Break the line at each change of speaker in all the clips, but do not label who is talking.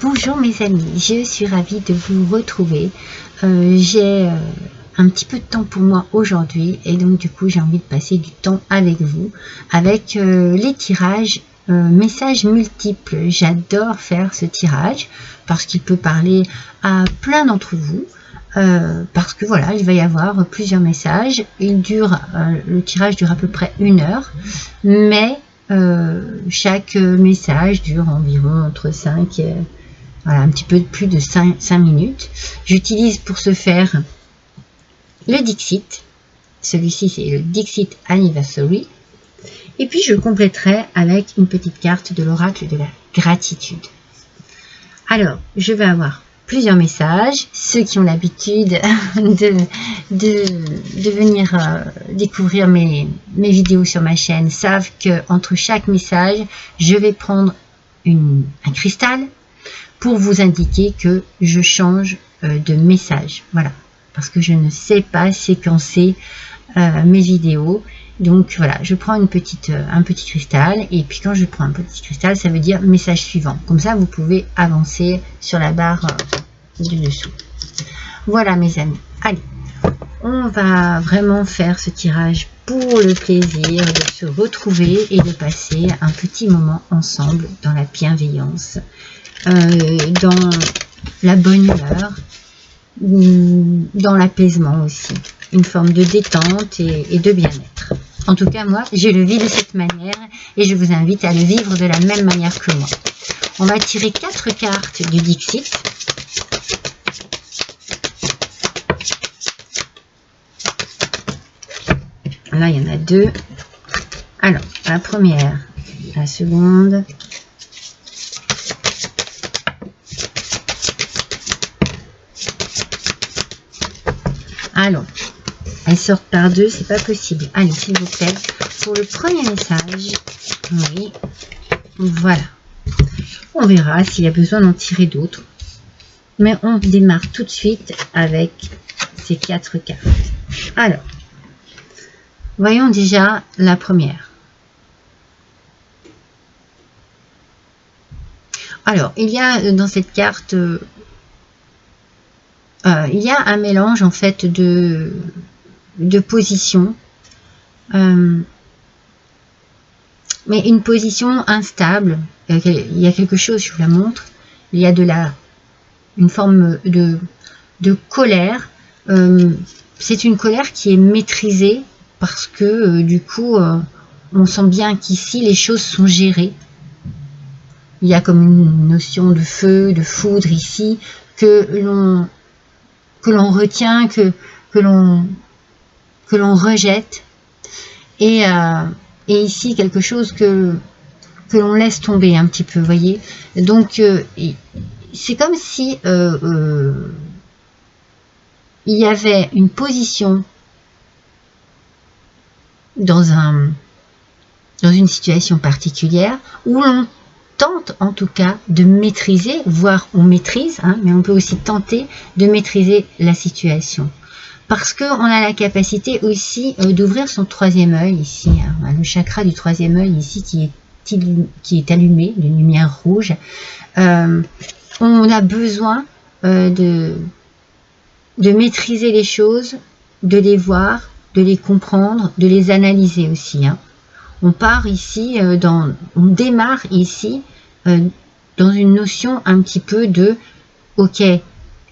Bonjour mes amis, je suis ravie de vous retrouver. J'ai un petit peu de temps pour moi aujourd'hui et donc du coup j'ai envie de passer du temps avec vous, avec les tirages messages multiples. J'adore faire ce tirage parce qu'il peut parler à plein d'entre vous. Parce que voilà, il va y avoir plusieurs messages. Le tirage dure à peu près 1 heure, mais chaque message dure environ entre 5 et voilà, un petit peu plus de 5 minutes. J'utilise pour ce faire le Dixit. Celui-ci, c'est le Dixit Anniversary. Et puis, je compléterai avec une petite carte de l'oracle de la gratitude. Alors, je vais avoir plusieurs messages. Ceux qui ont l'habitude de venir découvrir mes vidéos sur ma chaîne savent qu'entre chaque message, je vais prendre un cristal pour vous indiquer que je change de message. Voilà, parce que je ne sais pas séquencer mes vidéos. Donc voilà, je prends un petit cristal, et puis quand je prends un petit cristal, ça veut dire message suivant. Comme ça, vous pouvez avancer sur la barre du dessous. Voilà mes amis, allez, on va vraiment faire ce tirage pour le plaisir de se retrouver et de passer un petit moment ensemble dans la bienveillance, dans la bonne humeur, dans l'apaisement aussi, une forme de détente et de bien-être. En tout cas, moi, je le vis de cette manière et je vous invite à le vivre de la même manière que moi. On va tirer 4 cartes du Dixit. Là, il y en a 2. Alors, la première, la seconde. Alors, elles sortent par 2, c'est pas possible. Allez, s'il vous plaît, pour le premier message, oui, voilà. On verra s'il y a besoin d'en tirer d'autres. Mais on démarre tout de suite avec ces 4 cartes. Alors, voyons déjà la première. Alors, il y a dans cette carte... il y a un mélange en fait de positions, mais une position instable. Il y a quelque chose, je vous la montre. Il y a une forme de colère. C'est une colère qui est maîtrisée parce que du coup, on sent bien qu'ici les choses sont gérées. Il y a comme une notion de feu, de foudre ici que l'on retient, que l'on rejette, et ici quelque chose que l'on laisse tomber un petit peu, voyez. Donc c'est comme si il y avait une position dans une situation particulière où l'on tente en tout cas de maîtriser, voire on maîtrise, hein, mais on peut aussi tenter de maîtriser la situation. Parce qu'on a la capacité aussi d'ouvrir son 3e œil ici, hein, le chakra du 3e œil ici qui est allumé d'une lumière rouge. On a besoin de maîtriser les choses, de les voir, de les comprendre, de les analyser aussi, hein. On part ici, on démarre ici dans une notion un petit peu de ok,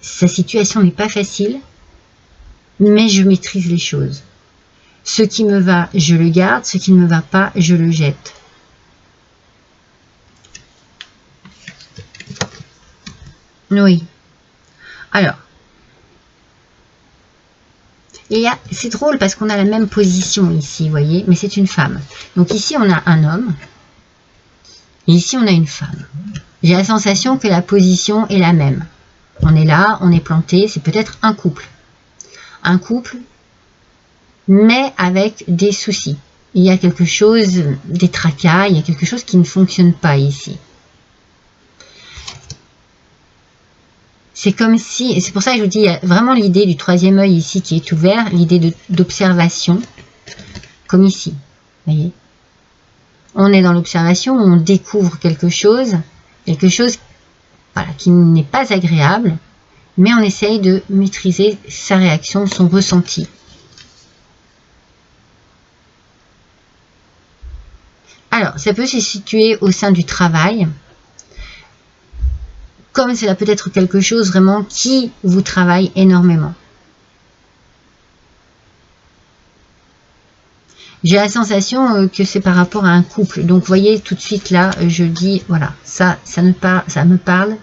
sa situation n'est pas facile, mais je maîtrise les choses. Ce qui me va, je le garde, ce qui ne me va pas, je le jette. Oui. Alors, c'est drôle parce qu'on a la même position ici, vous voyez, mais c'est une femme. Donc ici, on a un homme, et ici, on a une femme. J'ai la sensation que la position est la même. On est là, on est planté, c'est peut-être un couple. Un couple, mais avec des soucis. Il y a quelque chose, des tracas, il y a quelque chose qui ne fonctionne pas ici. C'est comme si, et c'est pour ça que je vous dis, il y a vraiment l'idée du 3e œil ici qui est ouvert, l'idée d'observation, comme ici, vous voyez. On est dans l'observation, on découvre quelque chose voilà, qui n'est pas agréable, mais on essaye de maîtriser sa réaction, son ressenti. Alors, ça peut se situer au sein du travail, comme cela peut être quelque chose vraiment qui vous travaille énormément. J'ai la sensation que c'est par rapport à un couple. Donc, vous voyez, tout de suite là, je dis, voilà, ça me parle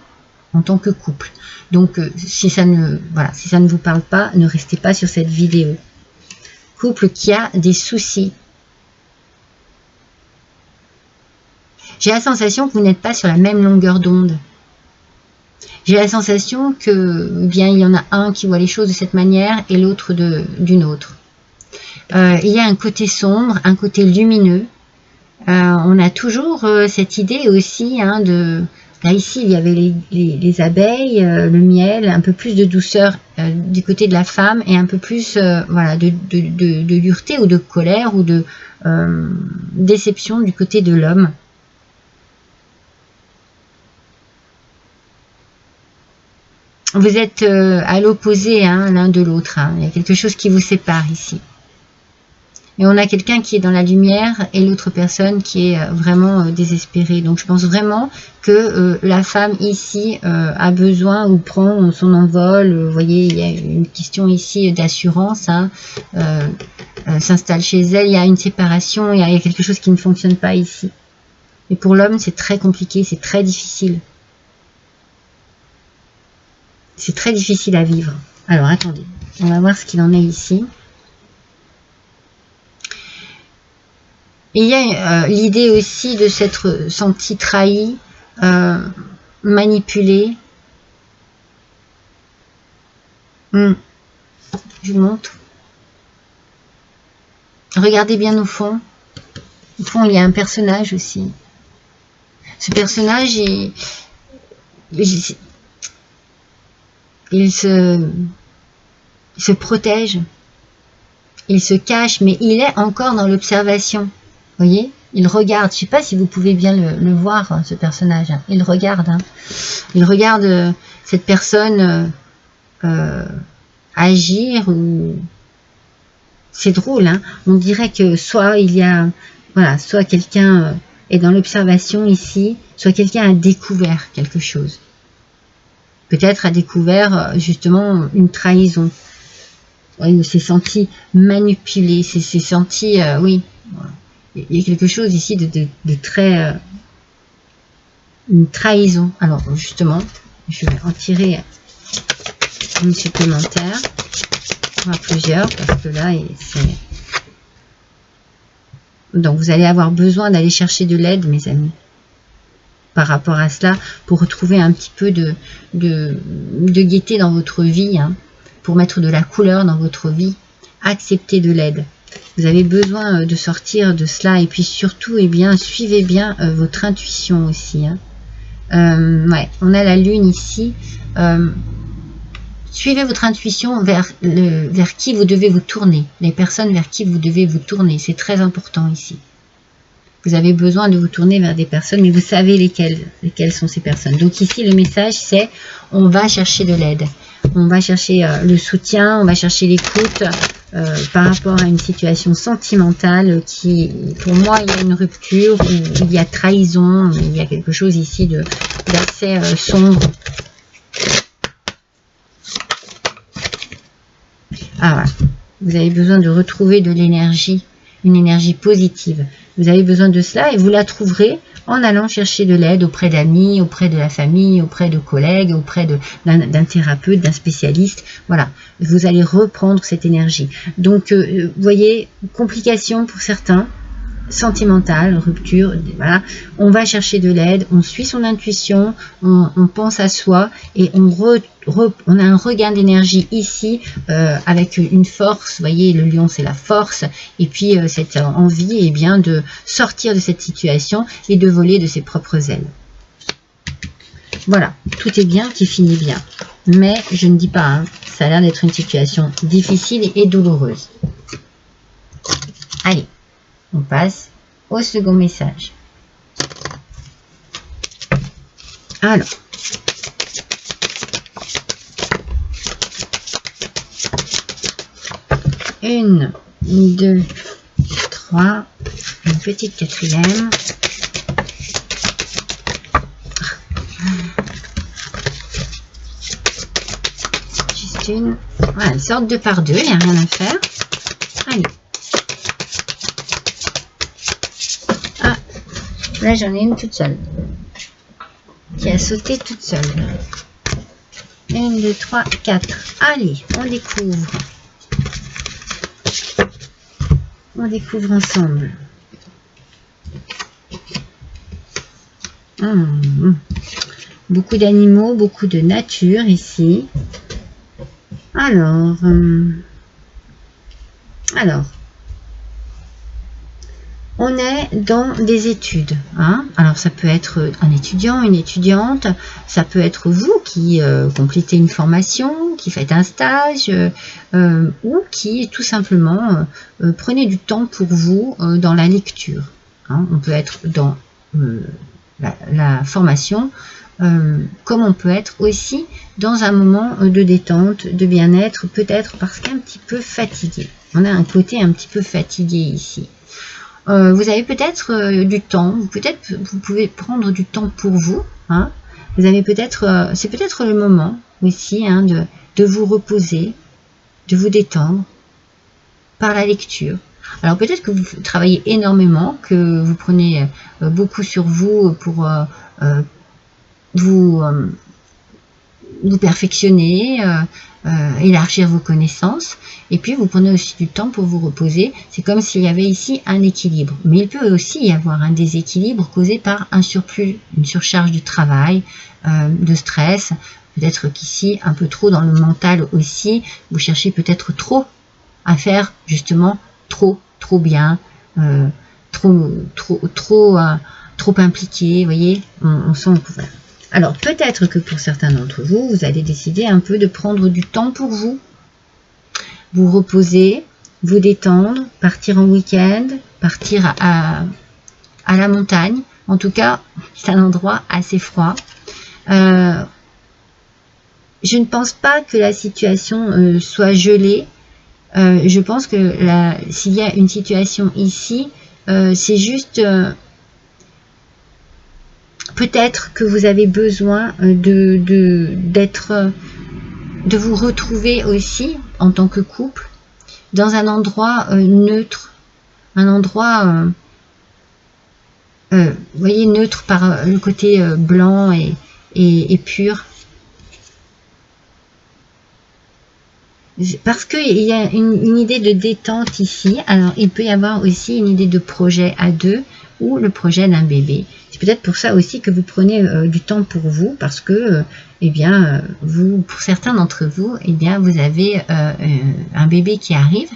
en tant que couple. Donc, si ça ne vous parle pas, ne restez pas sur cette vidéo. Couple qui a des soucis. J'ai la sensation que vous n'êtes pas sur la même longueur d'onde. J'ai la sensation que, eh bien, il y en a un qui voit les choses de cette manière et l'autre d'une autre. Il y a un côté sombre, un côté lumineux. On a toujours cette idée aussi hein, de... Là, ici, il y avait les abeilles, le miel, un peu plus de douceur du côté de la femme et un peu plus voilà, de dureté ou de colère ou de déception du côté de l'homme. Vous êtes à l'opposé hein, l'un de l'autre. Hein. Il y a quelque chose qui vous sépare ici. Et on a quelqu'un qui est dans la lumière et l'autre personne qui est vraiment désespérée. Donc je pense vraiment que la femme ici a besoin ou prend son envol. Vous voyez, il y a une question ici d'assurance. Hein, s'installe chez elle, il y a une séparation, il y a quelque chose qui ne fonctionne pas ici. Et pour l'homme, c'est très compliqué, c'est très difficile. C'est très difficile à vivre. Alors attendez, on va voir ce qu'il en est ici. Il y a l'idée aussi de s'être senti trahi, manipulé. Je vous montre. Regardez bien au fond. Au fond, il y a un personnage aussi. Ce personnage, il se protège. Il se cache, mais il est encore dans l'observation. Vous voyez, il regarde. Je ne sais pas si vous pouvez bien le voir, hein, ce personnage. Hein. Il regarde. Hein. Il regarde cette personne agir. Ou... C'est drôle. Hein. On dirait que soit il y a, voilà, soit quelqu'un est dans l'observation ici, soit quelqu'un a découvert quelque chose. Peut-être a découvert justement une trahison. Oui, il s'est senti manipulé, s'est senti, oui. Il y a quelque chose ici de très... une trahison. Alors, justement, je vais en tirer une supplémentaire. On va plusieurs, parce que là, c'est... Donc, vous allez avoir besoin d'aller chercher de l'aide, mes amis. Par rapport à cela, pour retrouver un petit peu de gaieté dans votre vie, hein, pour mettre de la couleur dans votre vie. Acceptez de l'aide. Vous avez besoin de sortir de cela et puis surtout, eh bien, suivez bien votre intuition aussi. Hein. Ouais, on a la lune ici. Suivez votre intuition vers qui vous devez vous tourner, les personnes vers qui vous devez vous tourner. C'est très important ici. Vous avez besoin de vous tourner vers des personnes, mais vous savez lesquelles sont ces personnes. Donc ici, le message, c'est on va chercher de l'aide. On va chercher le soutien, on va chercher l'écoute par rapport à une situation sentimentale qui, pour moi, il y a une rupture, il y a trahison, il y a quelque chose ici d'assez sombre. Ah voilà, vous avez besoin de retrouver de l'énergie, une énergie positive. Vous avez besoin de cela et vous la trouverez en allant chercher de l'aide auprès d'amis, auprès de la famille, auprès de collègues, auprès d'un thérapeute, d'un spécialiste. Voilà, vous allez reprendre cette énergie. Donc, vous voyez, complications pour certains, sentimentale, rupture, voilà. On va chercher de l'aide, on suit son intuition, on pense à soi et on a un regain d'énergie ici avec une force. Vous voyez, le lion c'est la force et puis cette envie eh bien, de sortir de cette situation et de voler de ses propres ailes. Voilà, tout est bien qui finit bien. Mais je ne dis pas, hein, ça a l'air d'être une situation difficile et douloureuse. Allez. On passe au second message. Alors, 1, 2, 3, une petite quatrième. Juste une. Voilà, une sorte de par deux, il n'y a rien à faire. Allez. Ah, là j'en ai une toute seule. Qui a sauté toute seule. 1, 2, 3, 4. Allez, on découvre. On découvre ensemble. Beaucoup d'animaux, beaucoup de nature ici. Alors, on est dans des études. Hein. Alors, ça peut être un étudiant, une étudiante. Ça peut être vous qui complétez une formation, qui faites un stage, ou qui tout simplement prenez du temps pour vous dans la lecture. Hein. On peut être dans la formation, comme on peut être aussi dans un moment de détente, de bien-être, peut-être parce qu'un petit peu fatigué. On a un côté un petit peu fatigué ici. Vous avez peut-être du temps, vous pouvez prendre du temps pour vous. Hein. Vous avez peut-être, c'est peut-être le moment aussi hein, de vous reposer, de vous détendre par la lecture. Alors peut-être que vous travaillez énormément, que vous prenez beaucoup sur vous pour vous perfectionner, élargir vos connaissances, et puis vous prenez aussi du temps pour vous reposer. C'est comme s'il y avait ici un équilibre, mais il peut aussi y avoir un déséquilibre causé par un surplus, une surcharge de travail, de stress. Peut-être qu'ici un peu trop dans le mental aussi, vous cherchez peut-être trop à faire justement trop bien, trop impliqué, vous voyez, on sent que alors peut-être que pour certains d'entre vous, vous allez décider un peu de prendre du temps pour vous reposer, vous détendre, partir en week-end, partir à la montagne. En tout cas, c'est un endroit assez froid. Je ne pense pas que la situation soit gelée. Je pense que s'il y a une situation ici, c'est juste... peut-être que vous avez besoin de vous retrouver aussi en tant que couple dans un endroit neutre, un endroit, vous voyez, neutre par le côté blanc et pur. Parce qu'il y a une idée de détente ici, alors il peut y avoir aussi une idée de projet à deux ou le projet d'un bébé. C'est peut-être pour ça aussi que vous prenez du temps pour vous, parce que, eh bien, pour certains d'entre vous, eh bien, vous avez un bébé qui arrive,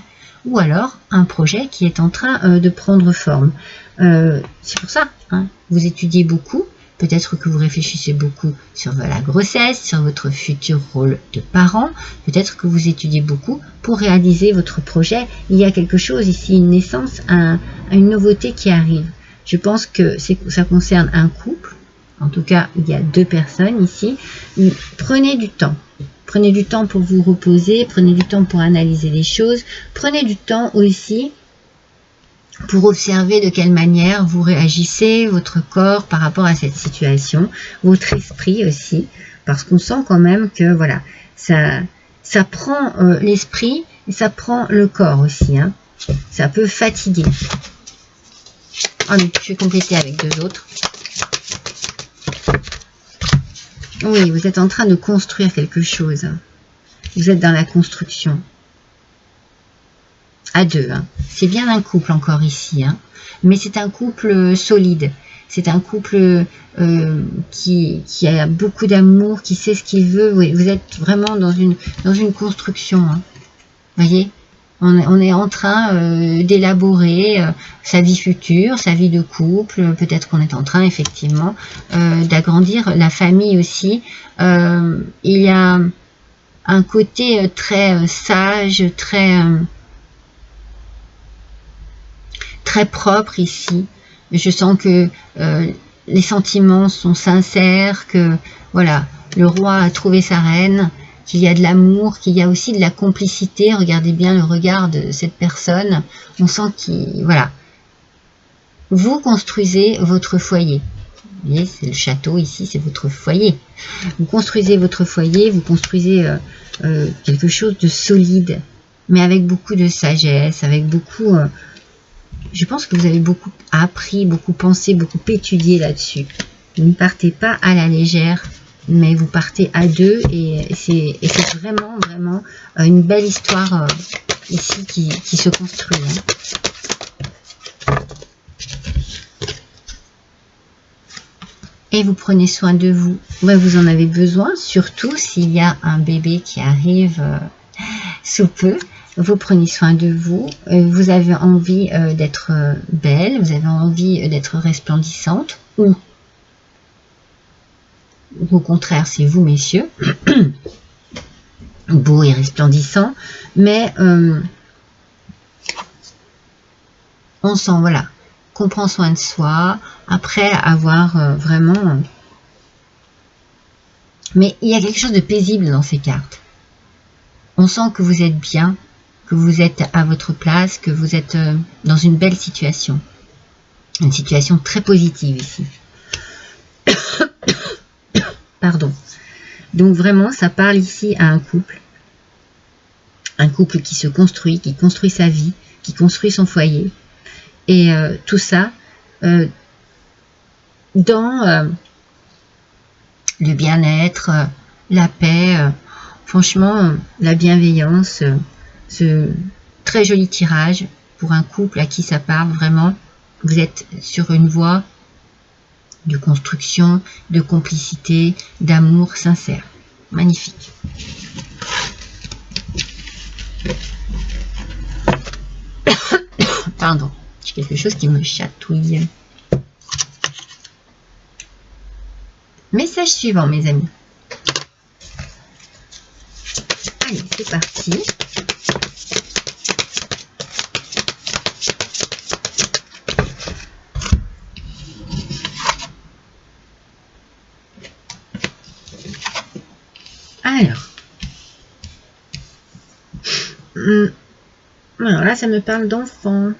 ou alors un projet qui est en train de prendre forme. C'est pour ça, hein, vous étudiez beaucoup, peut-être que vous réfléchissez beaucoup sur la grossesse, sur votre futur rôle de parent, peut-être que vous étudiez beaucoup pour réaliser votre projet. Il y a quelque chose ici, une naissance, une nouveauté qui arrive. Je pense que ça concerne un couple, en tout cas il y a deux personnes ici. Prenez du temps pour vous reposer, prenez du temps pour analyser les choses, prenez du temps aussi pour observer de quelle manière vous réagissez, votre corps par rapport à cette situation, votre esprit aussi, parce qu'on sent quand même que voilà, ça prend l'esprit et ça prend le corps aussi, hein. Ça peut fatiguer. Allez, je vais compléter avec deux autres. Oui, vous êtes en train de construire quelque chose. Vous êtes dans la construction. À deux. Hein. C'est bien un couple encore ici. Hein. Mais c'est un couple solide. C'est un couple qui a beaucoup d'amour, qui sait ce qu'il veut. Oui, vous êtes vraiment dans une construction. Hein. Voyez ? On est en train d'élaborer sa vie future, sa vie de couple. Peut-être qu'on est en train, effectivement, d'agrandir la famille aussi. Il y a un côté très sage, très propre ici. Je sens que les sentiments sont sincères, que voilà, le roi a trouvé sa reine. qu'il y a de l'amour, qu'il y a aussi de la complicité. Regardez bien le regard de cette personne. On sent qu'il... Voilà. Vous construisez votre foyer. Vous voyez, c'est le château ici, c'est votre foyer. Vous construisez votre foyer, vous construisez quelque chose de solide, mais avec beaucoup de sagesse, avec beaucoup... je pense que vous avez beaucoup appris, beaucoup pensé, beaucoup étudié là-dessus. Vous ne partez pas à la légère, mais vous partez à deux et c'est vraiment, vraiment une belle histoire ici qui se construit. Hein. Et vous prenez soin de vous. Ouais, vous en avez besoin, surtout s'il y a un bébé qui arrive sous peu. Vous prenez soin de vous. Vous avez envie d'être belle, vous avez envie d'être resplendissante, ou au contraire, c'est vous, messieurs, beau et resplendissant, mais on sent, voilà, qu'on prend soin de soi, après avoir vraiment... Mais il y a quelque chose de paisible dans ces cartes. On sent que vous êtes bien, que vous êtes à votre place, que vous êtes dans une belle situation. Une situation très positive ici. Pardon. Donc vraiment, ça parle ici à un couple. Un couple qui se construit, qui construit sa vie, qui construit son foyer. Et tout ça dans le bien-être, la paix, franchement, la bienveillance, ce très joli tirage pour un couple à qui ça parle vraiment. Vous êtes sur une voie de construction, de complicité, d'amour sincère. Magnifique. Pardon, j'ai quelque chose qui me chatouille. Message suivant, mes amis. Allez, c'est parti. Alors là, ça me parle d'enfants.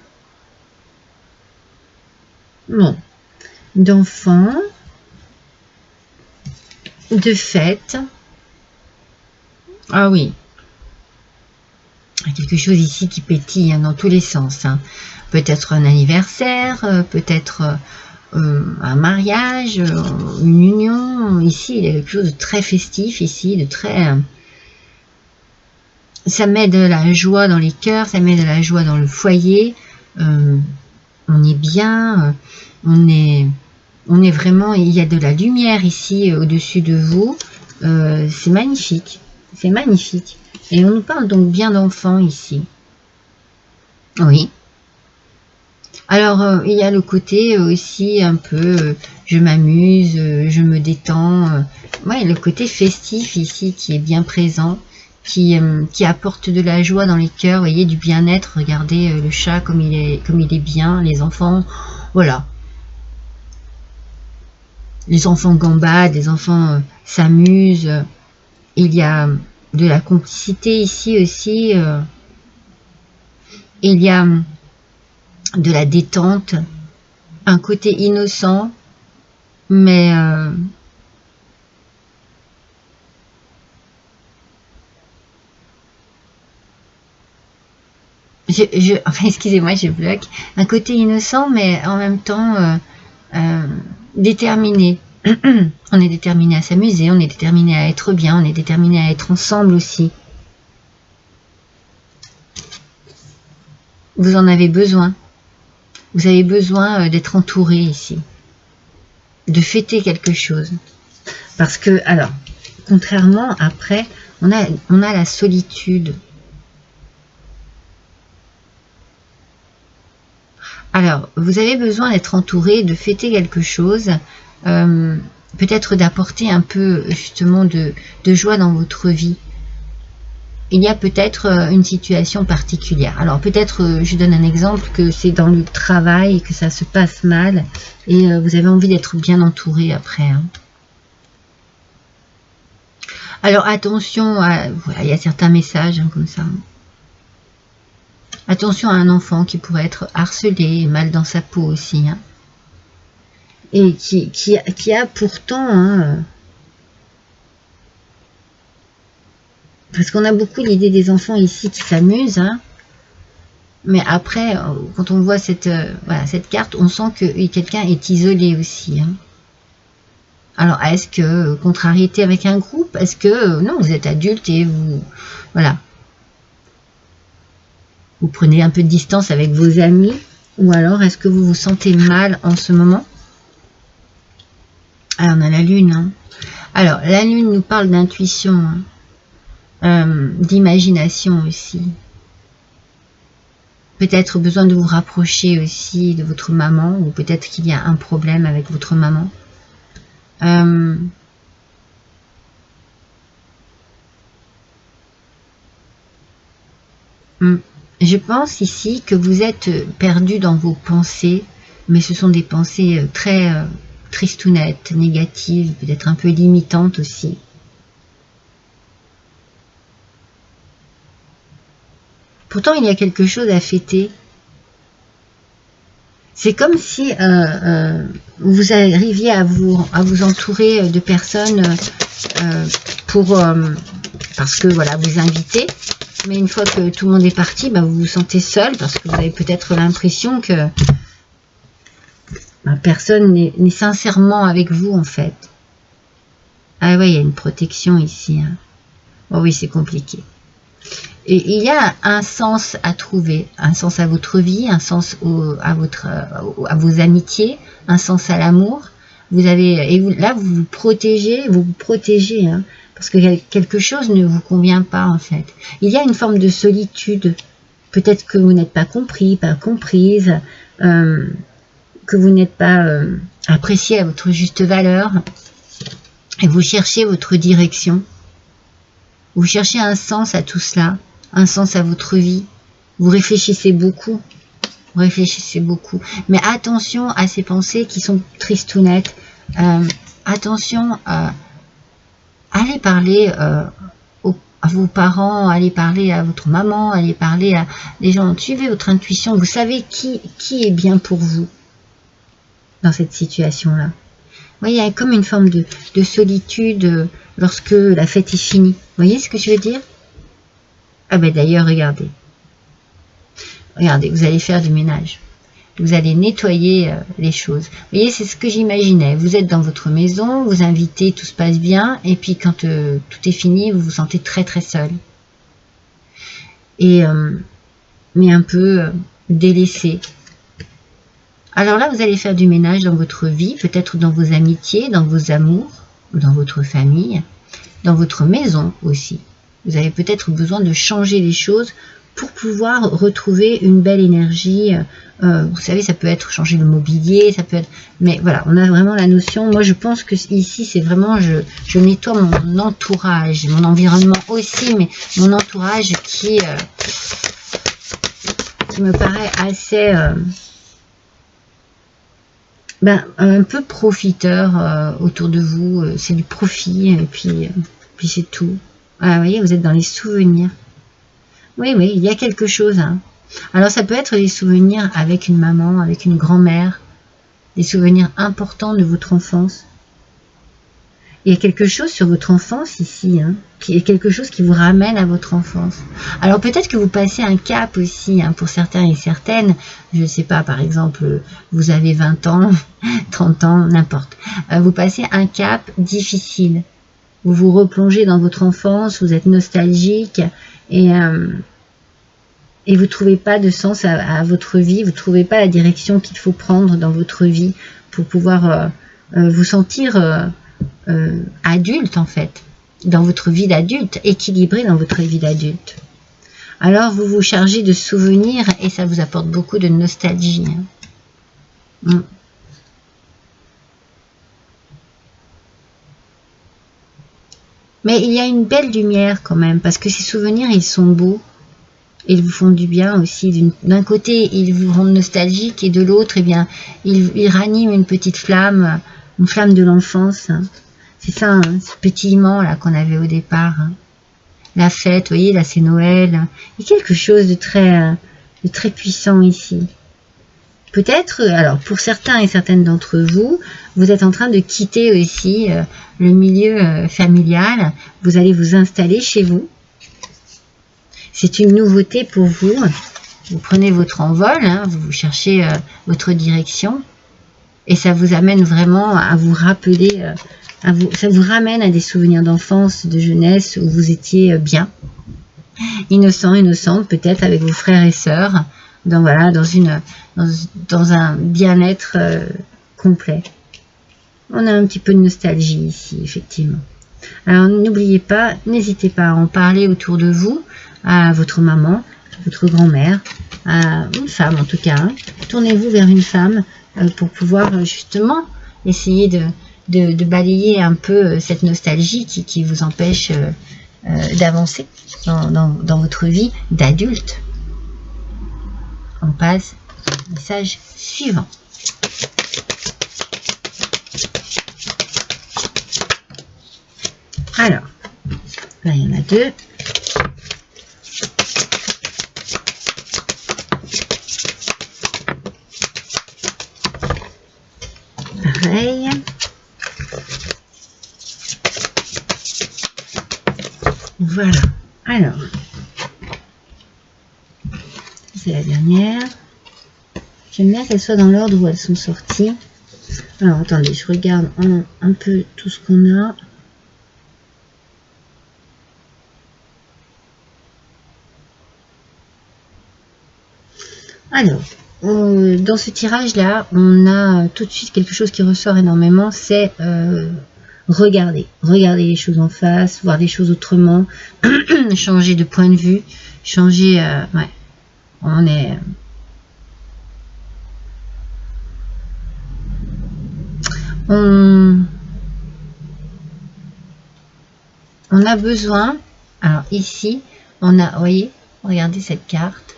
Bon, d'enfants, de fêtes. Ah oui, il y a quelque chose ici qui pétille hein, dans tous les sens. Hein. Peut-être un anniversaire, peut-être un mariage, une union. Ici, il y a quelque chose de très festif ici, de très... ça met de la joie dans les cœurs, ça met de la joie dans le foyer. On est bien, on est vraiment... Il y a de la lumière ici au-dessus de vous. C'est magnifique. C'est magnifique. Et on nous parle donc bien d'enfants ici. Oui. Alors, il y a le côté aussi un peu, je m'amuse, je me détends. Ouais, le côté festif ici qui est bien présent, qui apporte de la joie dans les cœurs, vous voyez, du bien-être. Regardez le chat comme il est bien, les enfants, voilà. Les enfants gambadent, les enfants s'amusent. Il y a de la complicité ici aussi. Il y a de la détente, un côté innocent, mais enfin, excusez-moi, je bloque. Un côté innocent, mais en même temps déterminé. On est déterminé à s'amuser, on est déterminé à être bien, on est déterminé à être ensemble aussi. Vous en avez besoin. Vous avez besoin d'être entouré ici. De fêter quelque chose. Parce que, alors, contrairement, après, on a la solitude. Alors, vous avez besoin d'être entouré, de fêter quelque chose, peut-être d'apporter un peu, justement, de joie dans votre vie. Il y a peut-être une situation particulière. Alors, peut-être, je donne un exemple, que c'est dans le travail, que ça se passe mal, et vous avez envie d'être bien entouré après. Hein. Alors attention, voilà, il y a certains messages hein, comme ça. Attention à un enfant qui pourrait être harcelé, mal dans sa peau aussi. Hein, et qui a pourtant... Hein, parce qu'on a beaucoup l'idée des enfants ici qui s'amusent. Hein, mais après, quand on voit voilà, cette carte, on sent que quelqu'un est isolé aussi. Hein. Alors, est-ce que contrariété avec un groupe? Est-ce que non, vous êtes adulte et vous... Voilà. Vous prenez un peu de distance avec vos amis? Ou alors, est-ce que vous vous sentez mal en ce moment? Ah, on a la lune. Hein. Alors, la lune nous parle d'intuition, hein, d'imagination aussi. Peut-être besoin de vous rapprocher aussi de votre maman, ou peut-être qu'il y a un problème avec votre maman. Je pense ici que vous êtes perdu dans vos pensées, mais ce sont des pensées très tristounettes, négatives, peut-être un peu limitantes aussi. Pourtant, il y a quelque chose à fêter. C'est comme si vous arriviez à vous entourer de personnes parce que voilà, vous invitez. Mais une fois que tout le monde est parti, bah, vous vous sentez seul parce que vous avez peut-être l'impression que personne n'est sincèrement avec vous en fait. Ah ouais, il y a une protection ici. Hein. Oh oui, c'est compliqué. Et il y a un sens à trouver, un sens à votre vie, un sens à vos amitiés, un sens à l'amour. Vous avez, là vous vous protégez, hein, parce que quelque chose ne vous convient pas en fait. Il y a une forme de solitude. Peut-être que vous n'êtes pas compris, pas comprise, que vous n'êtes pas apprécié à votre juste valeur, et vous cherchez votre direction. Vous cherchez un sens à tout cela, un sens à votre vie. Vous réfléchissez beaucoup. Vous réfléchissez beaucoup. Mais attention à ces pensées qui sont tristounettes. Attention, allez parler à vos parents, allez parler à votre maman, allez parler à des gens. Suivez votre intuition. Vous savez qui est bien pour vous dans cette situation-là. Vous voyez, il y a comme une forme de solitude lorsque la fête est finie. Vous voyez ce que je veux dire? Ah ben d'ailleurs, regardez. Regardez, vous allez faire du ménage. Vous allez nettoyer les choses. Vous voyez, c'est ce que j'imaginais. Vous êtes dans votre maison, vous invitez, tout se passe bien. Et puis quand tout est fini, vous vous sentez très très seul. Et, mais un peu délaissé. Alors là, vous allez faire du ménage dans votre vie, peut-être dans vos amitiés, dans vos amours, dans votre famille, dans votre maison aussi. Vous avez peut-être besoin de changer les choses pour pouvoir retrouver une belle énergie. Vous savez, ça peut être changer le mobilier, ça peut être... Mais voilà, on a vraiment la notion. Moi, je pense que ici, c'est vraiment... Je nettoie mon entourage, mon environnement aussi, mais mon entourage qui me paraît assez... un peu profiteur autour de vous. C'est du profit, et puis c'est tout. Ah, vous voyez, vous êtes dans les souvenirs. Oui, il y a quelque chose. Hein. Alors, ça peut être des souvenirs avec une maman, avec une grand-mère, des souvenirs importants de votre enfance. Il y a quelque chose sur votre enfance ici, hein, qui est quelque chose qui vous ramène à votre enfance. Alors, peut-être que vous passez un cap aussi, hein, pour certains et certaines. Je ne sais pas, par exemple, vous avez 20 ans, 30 ans, n'importe. Vous passez un cap difficile. Vous vous replongez dans votre enfance, vous êtes nostalgique et vous ne trouvez pas de sens à votre vie, vous ne trouvez pas la direction qu'il faut prendre dans votre vie pour pouvoir vous sentir adulte en fait, dans votre vie d'adulte, équilibré dans votre vie d'adulte. Alors vous vous chargez de souvenirs et ça vous apporte beaucoup de nostalgie. Hein. Mais il y a une belle lumière quand même, parce que ces souvenirs, ils sont beaux. Ils vous font du bien aussi. D'un côté, ils vous rendent nostalgique, et de l'autre, eh bien, ils raniment une petite flamme, une flamme de l'enfance. C'est ça, hein, ce pétillement là qu'on avait au départ. Hein. La fête, vous voyez, là c'est Noël. Il y a quelque chose de très puissant ici. Peut-être, alors pour certains et certaines d'entre vous, vous êtes en train de quitter aussi le milieu familial. Vous allez vous installer chez vous. C'est une nouveauté pour vous. Vous prenez votre envol, hein, vous cherchez votre direction. Et ça vous amène vraiment à vous rappeler, ça vous ramène à des souvenirs d'enfance, de jeunesse, où vous étiez bien. Innocent, innocente, peut-être avec vos frères et sœurs, dans un bien-être complet. On a un petit peu de nostalgie ici, effectivement. Alors n'oubliez pas, n'hésitez pas à en parler autour de vous, à votre maman, votre grand-mère, à une femme en tout cas. Hein. Tournez-vous vers une femme pour pouvoir justement essayer de balayer un peu cette nostalgie qui vous empêche d'avancer dans votre vie d'adulte. On passe au message suivant. Alors, là il y en a deux. Pareil. Voilà. Alors, c'est la dernière. J'aime bien qu'elles soient dans l'ordre où elles sont sorties. Alors, attendez, je regarde un peu tout ce qu'on a. Alors, dans ce tirage-là, on a tout de suite quelque chose qui ressort énormément, c'est regarder les choses en face, voir les choses autrement, changer de point de vue, changer, ouais, on a besoin, alors ici, on a, vous voyez, regardez cette carte,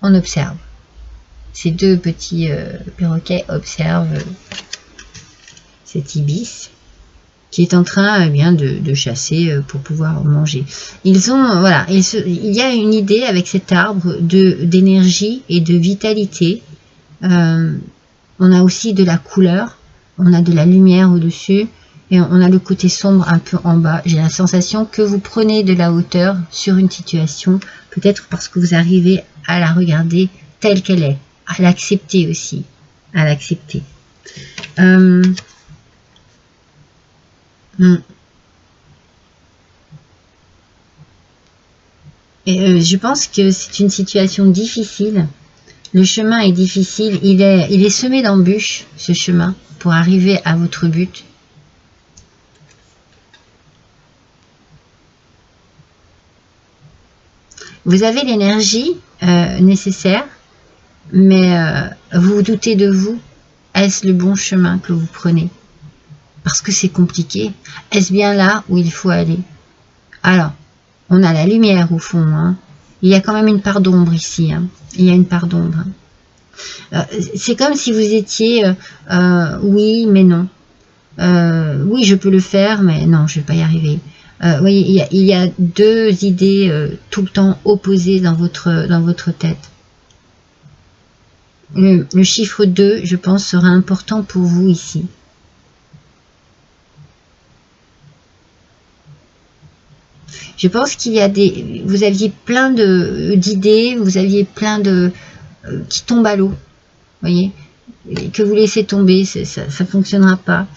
on observe. Ces deux petits perroquets observent cet ibis qui est en train bien de chasser pour pouvoir manger. Ils ont, voilà, il y a une idée avec cet arbre d'énergie et de vitalité. On a aussi de la couleur, on a de la lumière au-dessus et on a le côté sombre un peu en bas. J'ai la sensation que vous prenez de la hauteur sur une situation, peut-être parce que vous arrivez à la regarder telle qu'elle est, à l'accepter aussi, à l'accepter. Et je pense que c'est une situation difficile. Le chemin est difficile, il est semé d'embûches, ce chemin, pour arriver à votre but. Vous avez l'énergie nécessaire, mais vous vous doutez de vous. Est-ce le bon chemin que vous prenez? Parce que c'est compliqué. Est-ce bien là où il faut aller? Alors, on a la lumière au fond. Hein. Il y a quand même une part d'ombre ici. Hein. Il y a une part d'ombre. C'est comme si vous étiez oui, mais non. Oui, je peux le faire, mais non, je ne vais pas y arriver. Vous voyez, il y a deux idées tout le temps opposées dans votre tête. Le chiffre 2, je pense, sera important pour vous ici. Je pense qu'il y a vous aviez plein d'idées, vous aviez plein qui tombent à l'eau, voyez, et que vous laissez tomber, ça ne fonctionnera pas.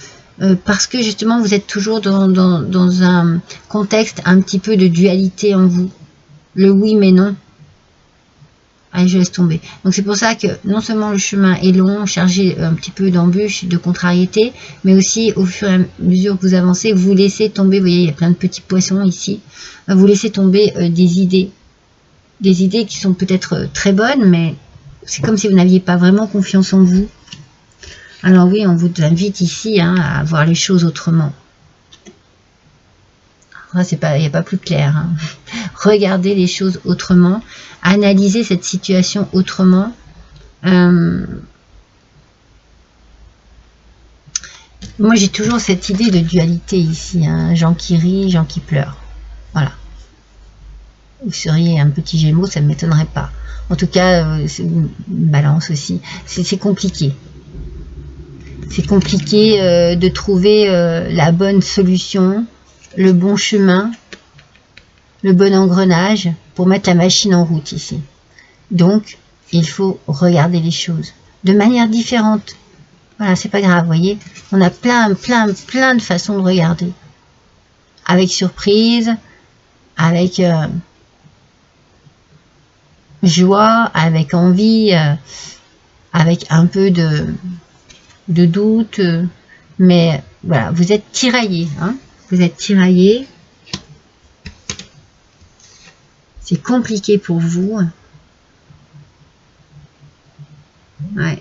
Parce que justement, vous êtes toujours dans un contexte un petit peu de dualité en vous. Le oui mais non. Allez, je laisse tomber. Donc c'est pour ça que non seulement le chemin est long, chargé un petit peu d'embûches, de contrariétés, mais aussi au fur et à mesure que vous avancez, vous laissez tomber, vous voyez, il y a plein de petits poissons ici, vous laissez tomber des idées qui sont peut-être très bonnes, mais c'est comme si vous n'aviez pas vraiment confiance en vous. Alors oui, on vous invite ici hein, à voir les choses autrement. Il n'y a pas plus clair. Hein. Regardez les choses autrement, analysez cette situation autrement. Moi, j'ai toujours cette idée de dualité ici, hein. Gens qui rient, gens qui pleurent. Voilà. Vous seriez un petit Gémeaux, ça ne m'étonnerait pas. En tout cas, c'est une balance aussi. C'est compliqué. C'est compliqué de trouver la bonne solution, le bon chemin, le bon engrenage pour mettre la machine en route ici. Donc, il faut regarder les choses de manière différente. Voilà, c'est pas grave, vous voyez. On a plein de façons de regarder. Avec surprise, avec joie, avec envie, avec un peu de doute. Mais voilà, vous êtes tiraillé. Hein, vous êtes tiraillé. C'est compliqué pour vous. Ouais.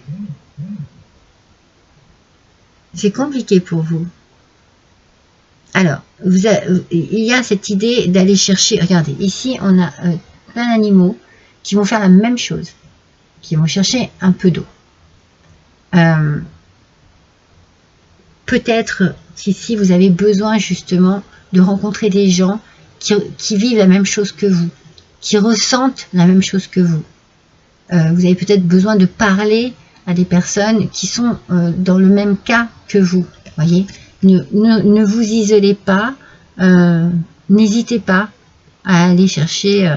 C'est compliqué pour vous. Alors, il y a cette idée d'aller chercher. Regardez, ici, on a plein d'animaux qui vont faire la même chose, qui vont chercher un peu d'eau. Peut-être qu'ici, vous avez besoin justement de rencontrer des gens qui vivent la même chose que vous, qui ressentent la même chose que vous. Vous avez peut-être besoin de parler à des personnes qui sont dans le même cas que vous. Voyez, ne vous isolez pas, n'hésitez pas à aller chercher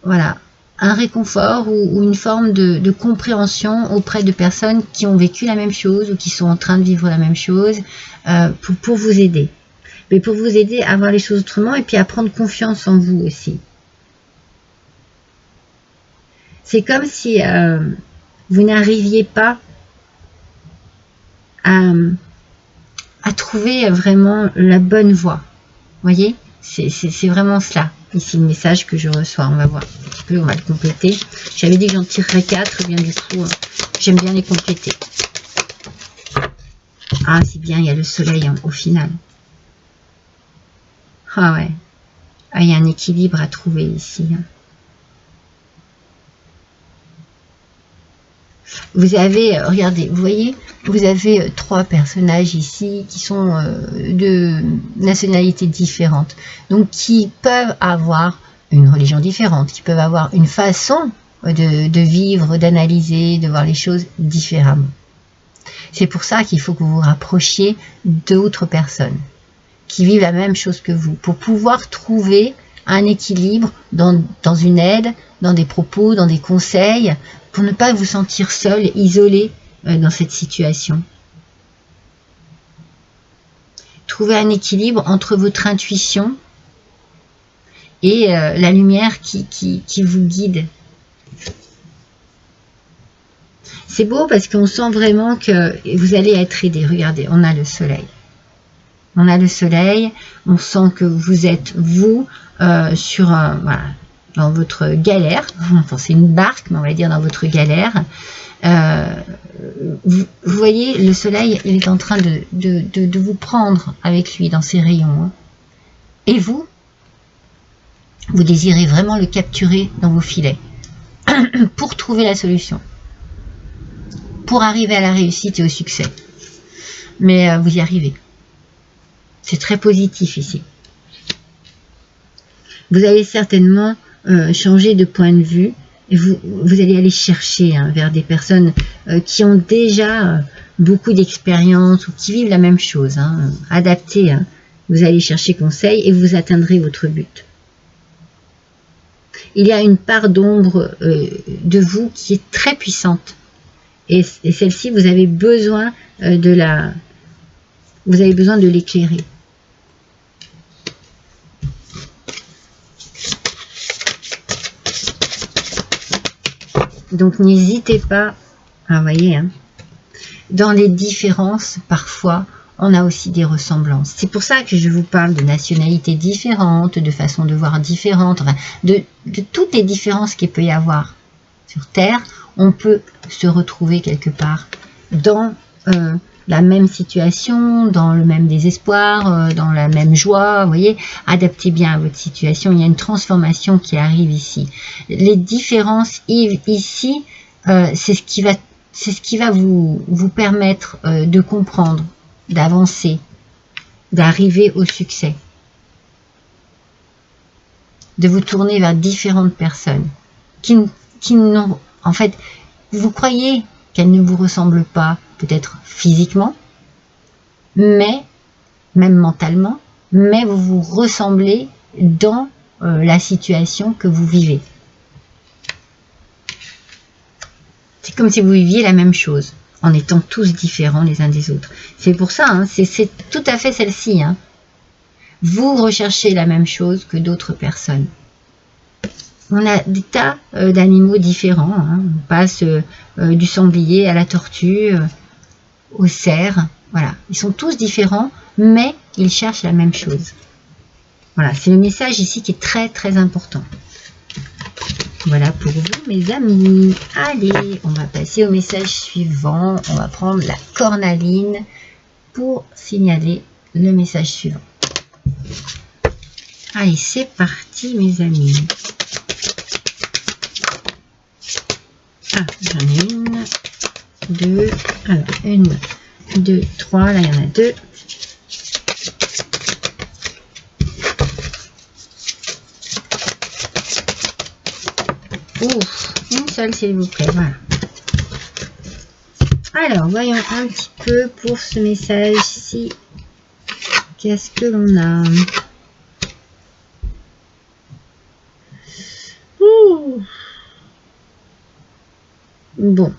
voilà, un réconfort ou une forme de compréhension auprès de personnes qui ont vécu la même chose ou qui sont en train de vivre la même chose pour vous aider. Mais pour vous aider à voir les choses autrement et puis à prendre confiance en vous aussi. C'est comme si vous n'arriviez pas à trouver vraiment la bonne voie. Vous voyez, c'est vraiment cela. Ici, le message que je reçois. On va voir un petit peu, on va le compléter. J'avais dit que j'en tirerais 4, bien du coup, j'aime bien les compléter. Ah, c'est bien, il y a le soleil au final. Ah ouais. Ah, il y a un équilibre à trouver ici. Vous avez, regardez, vous voyez, vous avez 3 personnages ici qui sont de nationalités différentes. Donc, qui peuvent avoir une religion différente, qui peuvent avoir une façon de vivre, d'analyser, de voir les choses différemment. C'est pour ça qu'il faut que vous vous rapprochiez d'autres personnes qui vivent la même chose que vous, pour pouvoir trouver un équilibre dans une aide, dans des propos, dans des conseils, pour ne pas vous sentir seul, isolé dans cette situation. Trouvez un équilibre entre votre intuition et la lumière qui vous guide. C'est beau parce qu'on sent vraiment que vous allez être aidé. Regardez, on a le soleil. On a le soleil, on sent que vous êtes, vous, voilà, dans votre galère. Enfin, c'est une barque, mais on va dire dans votre galère. Vous voyez, le soleil, il est en train de vous prendre avec lui dans ses rayons. Hein. Et vous désirez vraiment le capturer dans vos filets pour trouver la solution. Pour arriver à la réussite et au succès. Mais vous y arrivez. C'est très positif ici. Vous allez certainement changer de point de vue. Et vous allez aller chercher vers des personnes qui ont déjà beaucoup d'expérience ou qui vivent la même chose. Adaptez. Vous allez chercher conseil et vous atteindrez votre but. Il y a une part d'ombre de vous qui est très puissante. Et celle-ci, vous avez besoin de l'éclairer. Donc n'hésitez pas, vous voyez, dans les différences, parfois, on a aussi des ressemblances. C'est pour ça que je vous parle de nationalités différentes, de façons de voir différentes, enfin, de toutes les différences qu'il peut y avoir sur Terre. On peut se retrouver quelque part dans la même situation, dans le même désespoir, dans la même joie. Vous voyez, adaptez bien à votre situation. Il y a une transformation qui arrive ici. Les différences ici, c'est ce qui va vous permettre de comprendre d'avancer, d'arriver au succès, de vous tourner vers différentes personnes qui n'ont, en fait, vous croyez qu'elles ne vous ressemblent pas, peut-être physiquement, mais même mentalement, mais vous vous ressemblez dans la situation que vous vivez. C'est comme si vous viviez la même chose, en étant tous différents les uns des autres. C'est pour ça, hein, c'est tout à fait celle-ci. Hein. Vous recherchez la même chose que d'autres personnes. On a des tas d'animaux différents. Hein. On passe du sanglier à la tortue, au cerf. Voilà, ils sont tous différents, mais ils cherchent la même chose. Voilà, c'est le message ici qui est très très important. Voilà pour vous mes amis. Allez, on va passer au message suivant. On va prendre la cornaline pour signaler le message suivant. Allez, c'est parti mes amis. Ah, j'en ai une, deux, alors une, deux, trois, là il y en a deux. Ouf, une seule s'il vous plaît, voilà. Alors, voyons un petit peu pour ce message-ci. Qu'est-ce que l'on a? Ouh. Bon.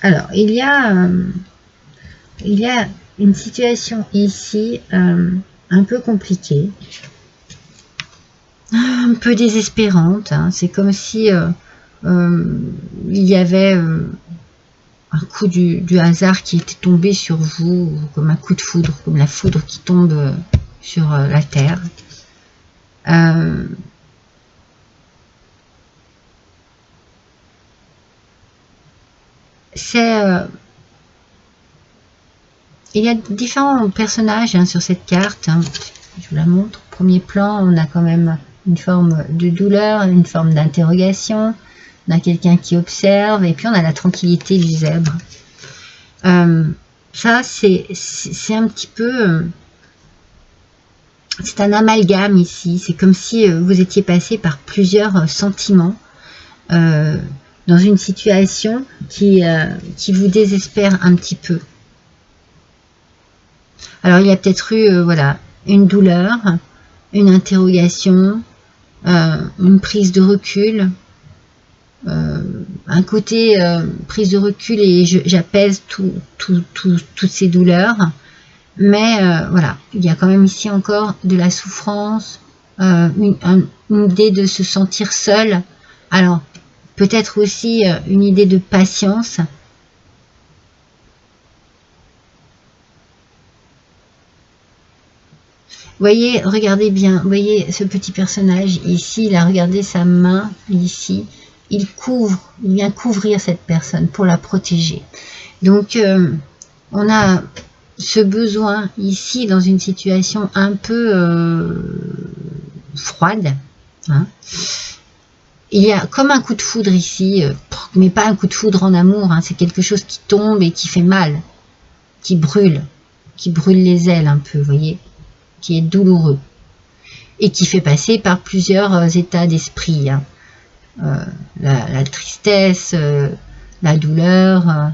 Alors, il y a une situation ici un peu compliquée. Un peu désespérante. Hein. C'est comme si il y avait un coup du hasard qui était tombé sur vous, comme un coup de foudre, comme la foudre qui tombe sur la terre. Il y a différents personnages hein, sur cette carte. Hein. Je vous la montre. Au premier plan, on a quand même une forme de douleur, une forme d'interrogation. On a quelqu'un qui observe et puis on a la tranquillité du zèbre. Ça, c'est un petit peu... c'est un amalgame ici. C'est comme si vous étiez passé par plusieurs sentiments dans une situation qui vous désespère un petit peu. Alors, il y a peut-être eu voilà, une douleur, une interrogation, une prise de recul, un côté prise de recul et j'apaise toutes ces douleurs. Mais voilà, il y a quand même ici encore de la souffrance, une idée de se sentir seul. Alors, peut-être aussi une idée de patience. Voyez, regardez bien, voyez ce petit personnage ici, là, regardez sa main ici. Il vient couvrir cette personne pour la protéger. Donc, on a ce besoin ici dans une situation un peu froide. Hein. Il y a comme un coup de foudre ici, mais pas un coup de foudre en amour. Hein, c'est quelque chose qui tombe et qui fait mal, qui brûle les ailes un peu, vous voyez, qui est douloureux et qui fait passer par plusieurs états d'esprit. Hein. La tristesse, la douleur,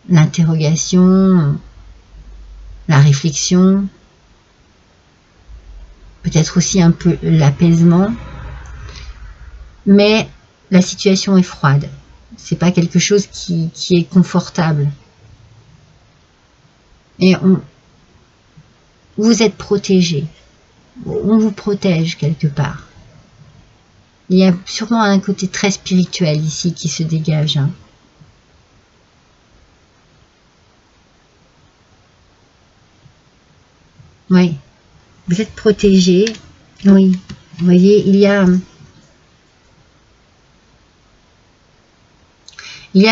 l'interrogation, la réflexion, peut-être aussi un peu l'apaisement, mais la situation est froide. C'est pas quelque chose qui est confortable. Et vous êtes protégé. On vous protège quelque part. Il y a sûrement un côté très spirituel ici qui se dégage. Hein. Oui, vous êtes protégé. Oui, vous voyez, il y a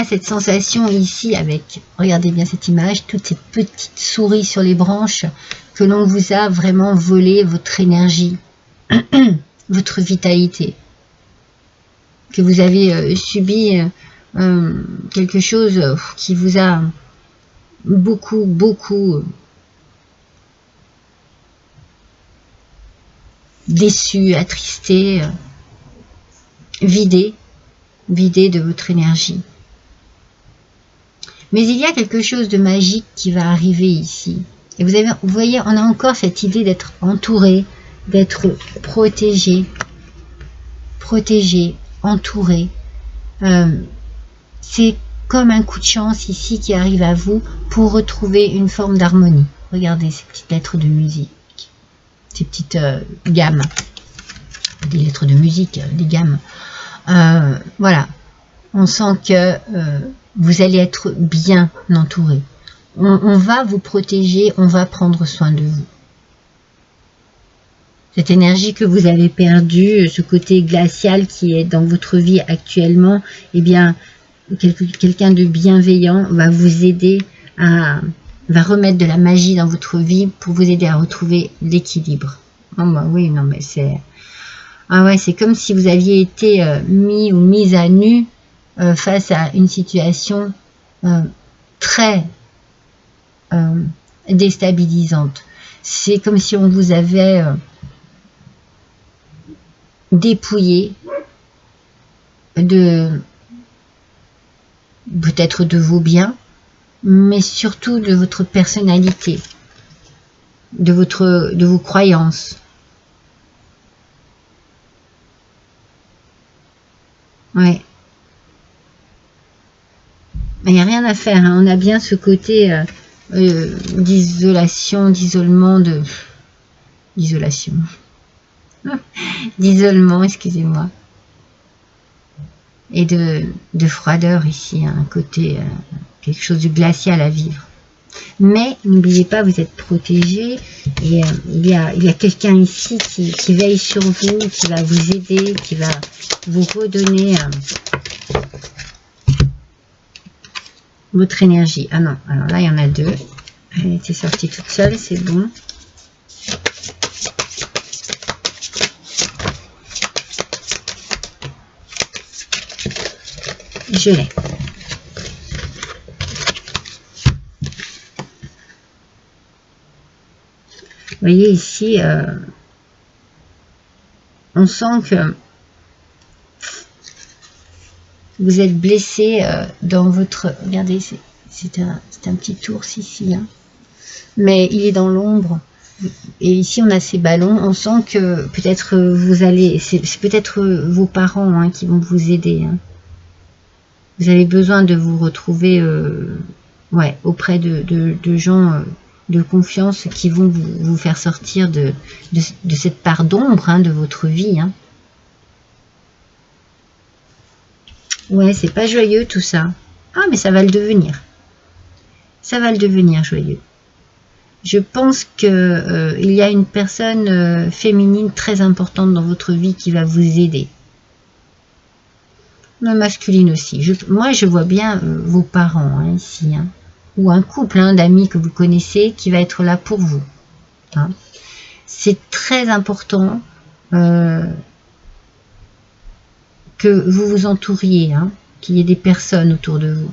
cette sensation ici avec, regardez bien cette image, toutes ces petites souris sur les branches que l'on vous a vraiment volé votre énergie, votre vitalité, que vous avez subi quelque chose qui vous a beaucoup, beaucoup déçu, attristé, vidé de votre énergie. Mais il y a quelque chose de magique qui va arriver ici. Et vous voyez, on a encore cette idée d'être entouré, d'être protégé, entouré. C'est comme un coup de chance ici qui arrive à vous pour retrouver une forme d'harmonie. Regardez ces petites lettres de musique, ces petites gammes, des lettres de musique, des gammes. Voilà, on sent que vous allez être bien entouré. On va vous protéger, on va prendre soin de vous. Cette énergie que vous avez perdue, ce côté glacial qui est dans votre vie actuellement, eh bien, quelqu'un de bienveillant va vous aider va remettre de la magie dans votre vie pour vous aider à retrouver l'équilibre. Oh bah oui, non mais c'est... Ah ouais, c'est comme si vous aviez été mis ou mise à nu face à une situation très déstabilisante. C'est comme si on vous avait dépouillé de peut-être de vos biens, mais surtout de votre personnalité, de vos croyances. Ouais. Il n'y a rien à faire, hein. On a bien ce côté d'isolation, d'isolement, d'isolement, excusez-moi, et de froideur ici, hein, un côté, quelque chose de glacial à vivre. Mais n'oubliez pas, vous êtes protégé et il y a quelqu'un ici qui veille sur vous, qui va vous aider, qui va vous redonner votre énergie. Ah non, alors là il y en a deux. Elle était sortie toute seule, c'est bon. Je l'ai. Vous voyez ici, on sent que vous êtes blessé dans votre... Regardez, c'est un petit ours ici, hein. Mais il est dans l'ombre. Et ici, on a ces ballons. On sent que peut-être vous allez... C'est peut-être vos parents, hein, qui vont vous aider, hein. Vous avez besoin de vous retrouver ouais, auprès de gens de confiance qui vont vous faire sortir de cette part d'ombre, hein, de votre vie, hein. Ouais, c'est pas joyeux tout ça. Ah, mais ça va le devenir. Ça va le devenir joyeux. Je pense que il y a une personne féminine très importante dans votre vie qui va vous aider. La masculine aussi. Moi, je vois bien vos parents, hein, ici, hein. Ou un couple, hein, d'amis que vous connaissez qui va être là pour vous, hein. C'est très important que vous vous entouriez, hein, qu'il y ait des personnes autour de vous,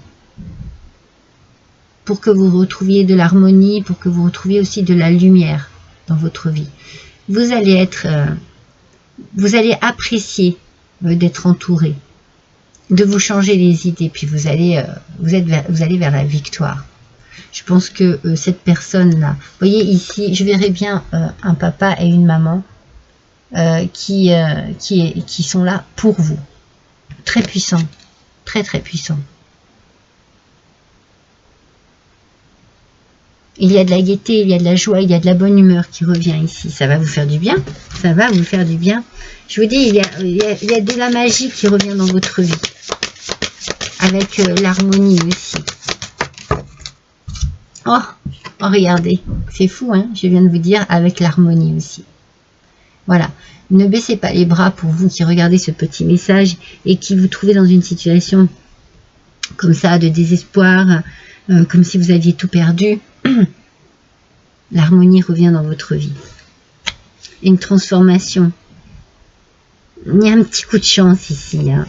pour que vous retrouviez de l'harmonie, pour que vous retrouviez aussi de la lumière dans votre vie. Vous allez apprécier d'être entouré, de vous changer les idées, puis vous allez vers la victoire. Je pense que cette personne-là, vous voyez ici, je verrais bien un papa et une maman qui sont là pour vous. Très puissant, très très puissant. Il y a de la gaieté, il y a de la joie, il y a de la bonne humeur qui revient ici. Ça va vous faire du bien, ça va vous faire du bien. Je vous dis, il y a de la magie qui revient dans votre vie. Avec l'harmonie aussi. Oh, regardez, c'est fou, hein, je viens de vous dire, avec l'harmonie aussi. Voilà, ne baissez pas les bras pour vous qui regardez ce petit message et qui vous trouvez dans une situation comme ça, de désespoir, comme si vous aviez tout perdu. L'harmonie revient dans votre vie. Une transformation. Il y a un petit coup de chance ici, hein.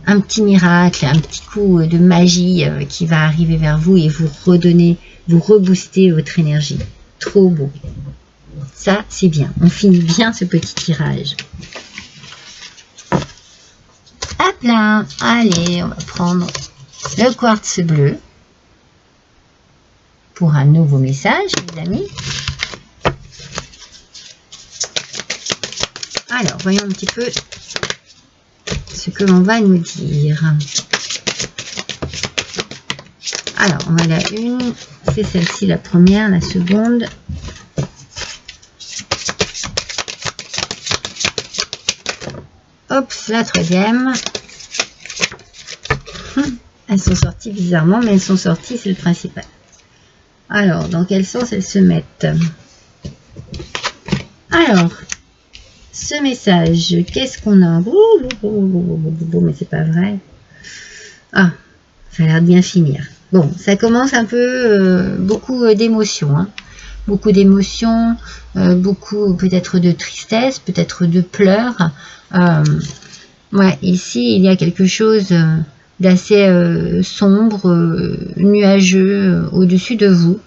un petit miracle, un petit coup de magie qui va arriver vers vous et vous redonner, vous rebooster votre énergie. Trop beau. Ça, c'est bien. On finit bien ce petit tirage. Hop là. Allez, on va prendre le quartz bleu pour un nouveau message, les amis. Alors, voyons un petit peu ce que l'on va nous dire. Alors, on a la une, c'est celle-ci la première, la seconde. Hop, la troisième. Elles sont sorties bizarrement, mais elles sont sorties, c'est le principal. Alors, dans quel sens elles se mettent? Alors, ce message, qu'est-ce qu'on a? Mais c'est pas vrai. Ah, ça a l'air de bien finir. Bon, ça commence un peu, beaucoup d'émotions. Hein. Beaucoup d'émotions, beaucoup peut-être de tristesse, peut-être de pleurs. Ouais, ici, il y a quelque chose d'assez sombre, nuageux au-dessus de vous.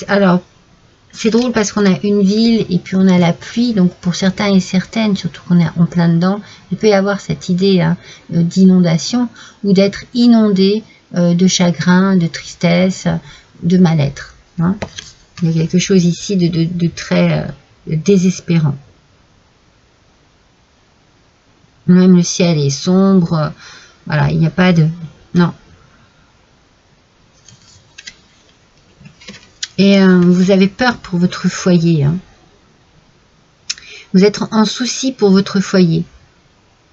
Alors, c'est drôle parce qu'on a une ville et puis on a la pluie, donc pour certains et certaines, surtout qu'on est en plein dedans, il peut y avoir cette idée hein, d'inondation ou d'être inondé de chagrin, de tristesse, de mal-être. Hein. Il y a quelque chose ici de très désespérant. Même le ciel est sombre, voilà, il n'y a pas de... Non. Et vous avez peur pour votre foyer. Hein. Vous êtes en souci pour votre foyer.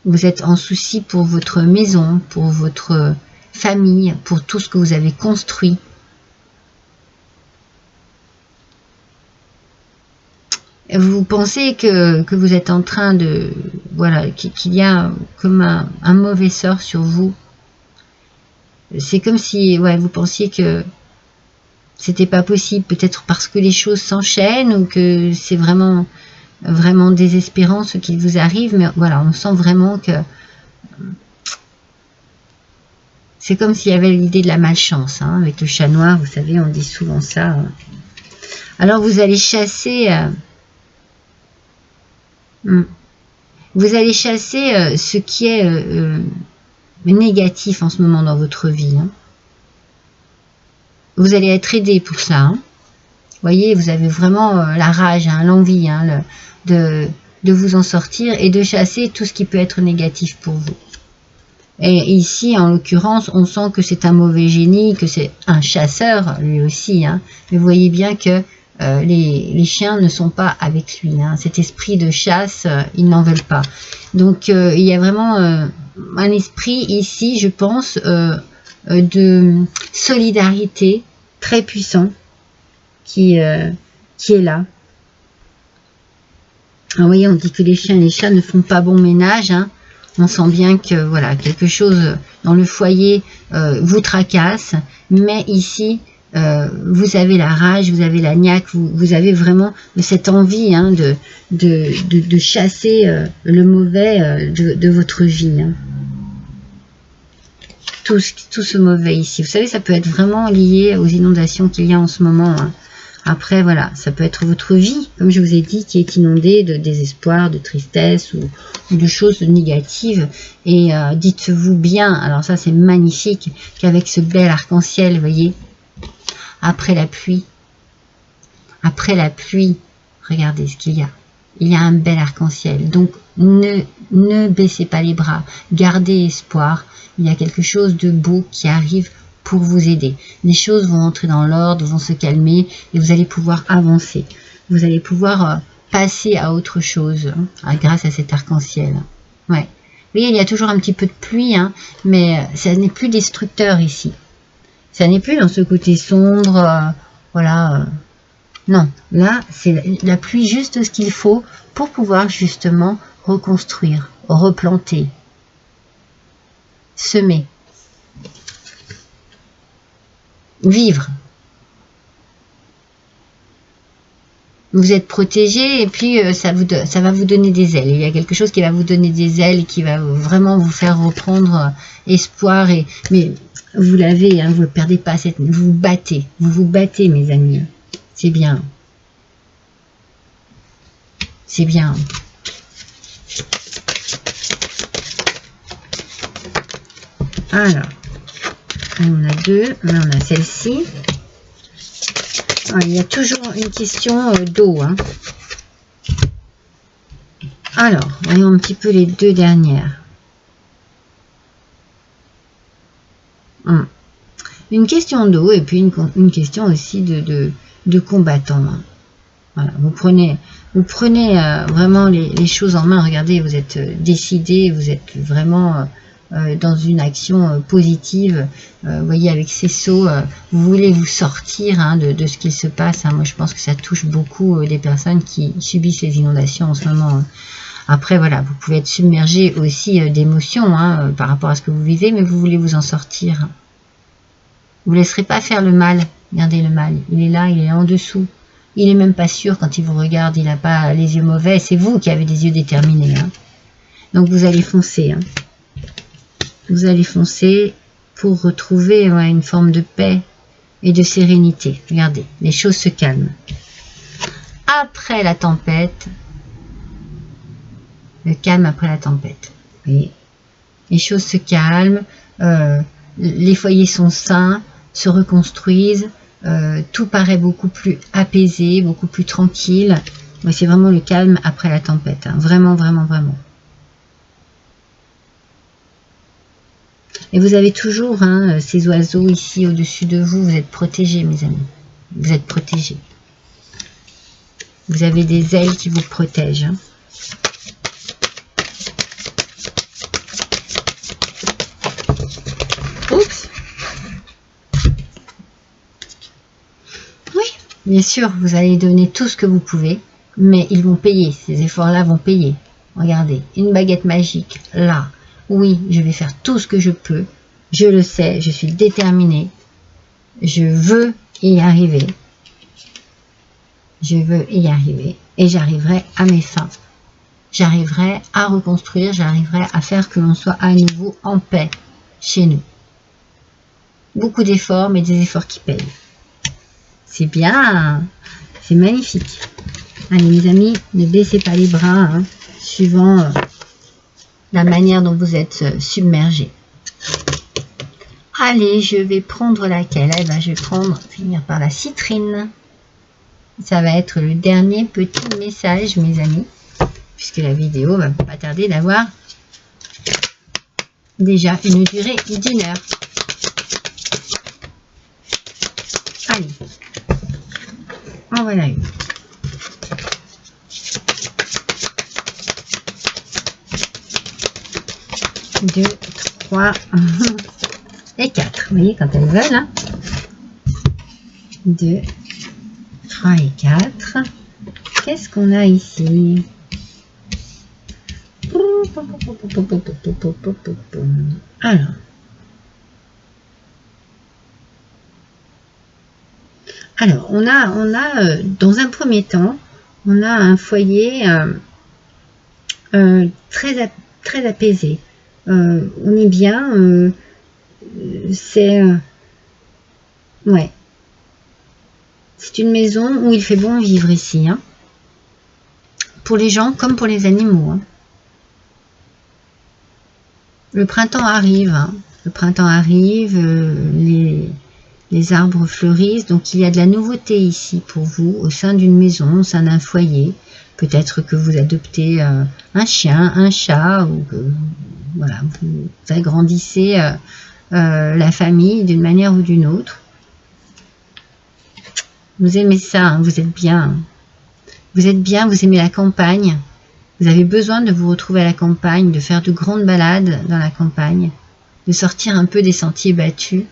Vous êtes en souci pour votre maison, pour votre famille, pour tout ce que vous avez construit. Vous pensez que vous êtes en train de... Voilà, qu'il y a comme un mauvais sort sur vous. C'est comme si ouais, vous pensiez que c'était pas possible, peut-être parce que les choses s'enchaînent ou que c'est vraiment désespérant ce qui vous arrive, mais voilà, on sent vraiment que c'est comme s'il y avait l'idée de la malchance, hein, avec le chat noir, vous savez, on dit souvent ça. Alors vous allez chasser, ce qui est négatif en ce moment dans votre vie. Hein. Vous allez être aidé pour ça. Hein. Vous voyez, vous avez vraiment la rage, hein, l'envie hein, de vous en sortir et de chasser tout ce qui peut être négatif pour vous. Et ici, en l'occurrence, on sent que c'est un mauvais génie, que c'est un chasseur, lui aussi. Hein. Mais vous voyez bien que les chiens ne sont pas avec lui. Hein. Cet esprit de chasse, ils n'en veulent pas. Donc, il y a vraiment un esprit ici, je pense, de solidarité très puissant qui est là. Alors, vous voyez, on dit que les chiens et les chats ne font pas bon ménage. Hein. On sent bien que voilà quelque chose dans le foyer vous tracasse, mais ici vous avez la rage, vous avez la niaque, vous avez vraiment cette envie hein, de chasser le mauvais de votre vie. Hein. Tout ce mauvais ici. Vous savez, ça peut être vraiment lié aux inondations qu'il y a en ce moment. Hein. Après, voilà, ça peut être votre vie, comme je vous ai dit, qui est inondée de désespoir, de tristesse ou de choses négatives. Et dites-vous bien, alors ça c'est magnifique, qu'avec ce bel arc-en-ciel, vous voyez, après la pluie, regardez ce qu'il y a. Il y a un bel arc-en-ciel. Donc, ne baissez pas les bras, gardez espoir. Il y a quelque chose de beau qui arrive pour vous aider. Les choses vont entrer dans l'ordre, vont se calmer et vous allez pouvoir avancer. Vous allez pouvoir passer à autre chose hein, grâce à cet arc-en-ciel. Ouais. Vous voyez, il y a toujours un petit peu de pluie, hein, mais ça n'est plus destructeur ici. Ça n'est plus dans ce côté sombre, voilà. Non, là, c'est la pluie juste ce qu'il faut pour pouvoir justement reconstruire, replanter, semer. Vivre. Vous êtes protégé et puis ça va vous donner des ailes. Il y a quelque chose qui va vous donner des ailes et qui va vraiment vous faire reprendre espoir. Mais vous l'avez, hein, vous ne perdez pas, vous vous battez mes amis. C'est bien. C'est bien. Alors, on a deux, là on a celle-ci. Il y a toujours une question d'eau. Hein. Alors, voyons un petit peu les deux dernières. Une question d'eau et puis une question aussi de combattant. Hein. Voilà, vous prenez vraiment les choses en main. Regardez, vous êtes décidé, vous êtes vraiment dans une action positive. Vous voyez, avec ces sauts, vous voulez vous sortir hein, de ce qui se passe. Hein. Moi, je pense que ça touche beaucoup des personnes qui subissent les inondations en ce moment. Hein. Après, voilà, vous pouvez être submergé aussi d'émotions hein, par rapport à ce que vous vivez, mais vous voulez vous en sortir. Vous ne laisserez pas faire le mal. Regardez le mal, il est là, il est en dessous. Il n'est même pas sûr quand il vous regarde, il n'a pas les yeux mauvais. C'est vous qui avez des yeux déterminés. Hein. Donc vous allez foncer. Hein. Vous allez foncer pour retrouver une forme de paix et de sérénité. Regardez, les choses se calment. Après la tempête, le calme après la tempête. Vous voyez, les choses se calment, les foyers sont sains, se reconstruisent, tout paraît beaucoup plus apaisé, beaucoup plus tranquille. C'est vraiment le calme après la tempête. Hein. Vraiment, vraiment, vraiment. Et vous avez toujours hein, ces oiseaux ici au-dessus de vous. Vous êtes protégés, mes amis. Vous êtes protégés. Vous avez des ailes qui vous protègent. Hein. Oups. Oui, bien sûr, vous allez donner tout ce que vous pouvez, mais ils vont payer. Ces efforts-là vont payer. Regardez, une baguette magique, là. Oui, je vais faire tout ce que je peux. Je le sais, je suis déterminée. Je veux y arriver. Je veux y arriver. Et j'arriverai à mes fins. J'arriverai à reconstruire, j'arriverai à faire que l'on soit à nouveau en paix chez nous. Beaucoup d'efforts, mais des efforts qui payent. C'est bien. C'est magnifique. Allez, mes amis, ne baissez pas les bras, hein, suivant la manière dont vous êtes submergé. Allez, je vais prendre laquelle? Eh ben, je vais finir par la citrine. Ça va être le dernier petit message, mes amis, puisque la vidéo va pas tarder d'avoir déjà une durée d'1 heure. Allez, en voilà une. Deux, 3 et 4. Vous voyez, quand elles veulent. Hein. 2, 3 et 4. Qu'est-ce qu'on a ici? Alors, on a dans un premier temps, on a un foyer très apaisé. On est bien, c'est ouais, c'est une maison où il fait bon vivre ici, hein, pour les gens comme pour les animaux. Hein. Le printemps arrive, hein. Le printemps arrive, les arbres fleurissent, donc il y a de la nouveauté ici pour vous, au sein d'une maison, au sein d'un foyer. Peut-être que vous adoptez un chien, un chat, ou que voilà, vous agrandissez la famille d'une manière ou d'une autre. Vous aimez ça, hein, vous êtes bien. Vous êtes bien, vous aimez la campagne. Vous avez besoin de vous retrouver à la campagne, de faire de grandes balades dans la campagne, de sortir un peu des sentiers battus.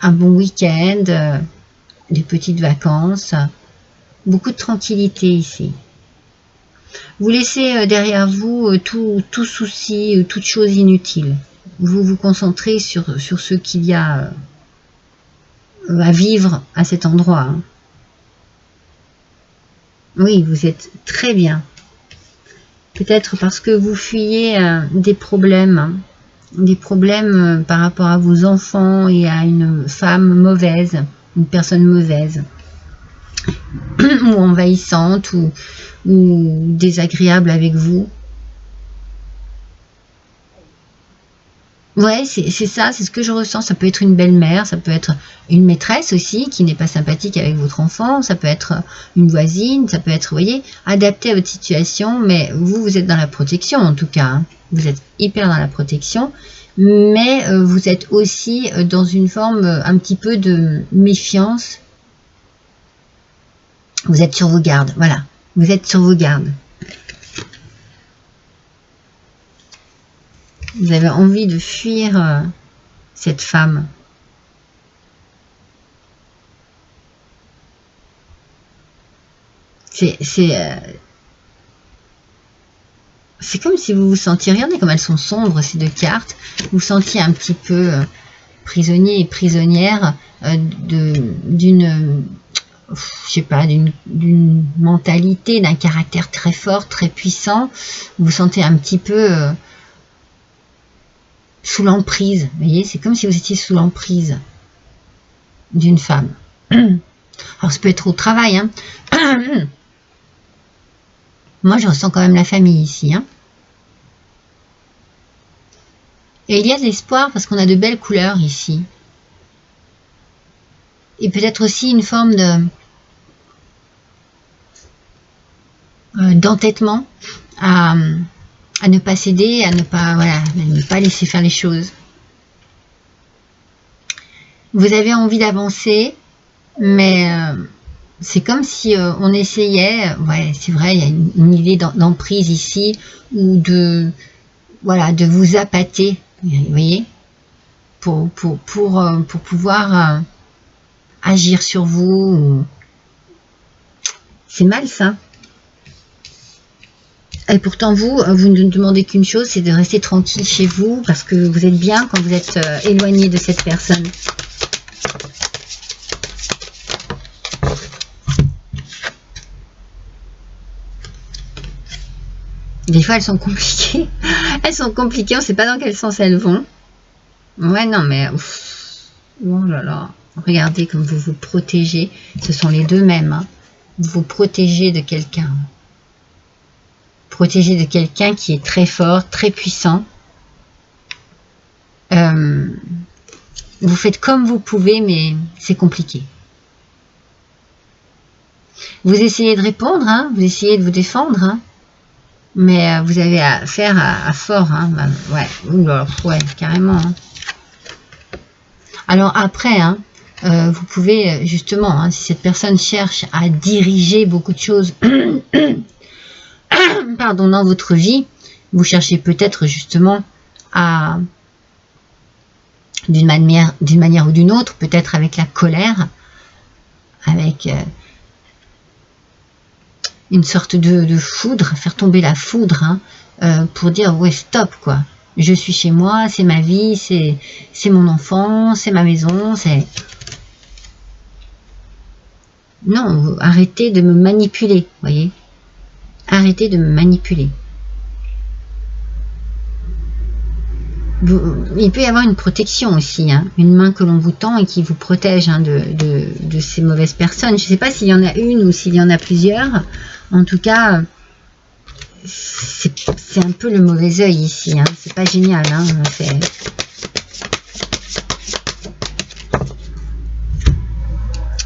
Un bon week-end, des petites vacances, beaucoup de tranquillité ici. Vous laissez derrière vous tout souci, toute chose inutile. Vous vous concentrez sur ce qu'il y a à vivre à cet endroit. Hein. Oui, vous êtes très bien. Peut-être parce que vous fuyez des problèmes par rapport à vos enfants et à une femme mauvaise, une personne mauvaise, ou envahissante, ou désagréable avec vous. Ouais, c'est ça, c'est ce que je ressens. Ça peut être une belle-mère, ça peut être une maîtresse aussi qui n'est pas sympathique avec votre enfant, ça peut être une voisine, ça peut être, vous voyez, adapté à votre situation, mais vous êtes dans la protection en tout cas. Hein. Vous êtes hyper dans la protection, mais vous êtes aussi dans une forme un petit peu de méfiance. Vous êtes sur vos gardes, voilà. Vous êtes sur vos gardes. Vous avez envie de fuir cette femme. C'est comme si vous vous sentiez, regardez comme elles sont sombres ces deux cartes, vous vous sentiez un petit peu prisonnier et prisonnière d'une, je sais pas, d'une mentalité, d'un caractère très fort, très puissant. Vous vous sentez un petit peu sous l'emprise, vous voyez, c'est comme si vous étiez sous l'emprise d'une femme. Alors ça peut être au travail, hein. Moi je ressens quand même la famille ici, hein. Et il y a de l'espoir parce qu'on a de belles couleurs ici. Et peut-être aussi une forme de d'entêtement à ne pas céder, à ne pas laisser faire les choses. Vous avez envie d'avancer, mais c'est comme si on essayait, ouais, c'est vrai, il y a une idée d'emprise ici, ou de vous appâter, vous voyez, pour pouvoir agir sur vous. C'est mal ça. Et pourtant vous ne demandez qu'une chose, c'est de rester tranquille chez vous, parce que vous êtes bien quand vous êtes éloigné de cette personne. Des fois elles sont compliquées. Elles sont compliquées, on ne sait pas dans quel sens elles vont. Ouais, non mais... Ouf. Oh là là. Regardez comme vous vous protégez. Ce sont les deux mêmes. Hein. Vous vous protégez de quelqu'un. Protégez de quelqu'un qui est très fort, très puissant. Vous faites comme vous pouvez, mais c'est compliqué. Vous essayez de répondre, hein, vous essayez de vous défendre, hein, mais vous avez affaire à fort. Hein, ouais, carrément. Hein. Alors après, hein, vous pouvez justement, hein, si cette personne cherche à diriger beaucoup de choses pardon, dans votre vie, vous cherchez peut-être justement à, d'une manière ou d'une autre, peut-être avec la colère, avec une sorte de foudre, faire tomber la foudre, hein, pour dire ouais stop quoi, je suis chez moi, c'est ma vie, c'est mon enfant, c'est ma maison, c'est... Non, arrêtez de me manipuler, voyez. Arrêtez de me manipuler. Il peut y avoir une protection aussi, hein, une main que l'on vous tend et qui vous protège hein, de ces mauvaises personnes. Je ne sais pas s'il y en a une ou s'il y en a plusieurs. En tout cas, c'est un peu le mauvais œil ici. Hein. C'est pas génial. Hein,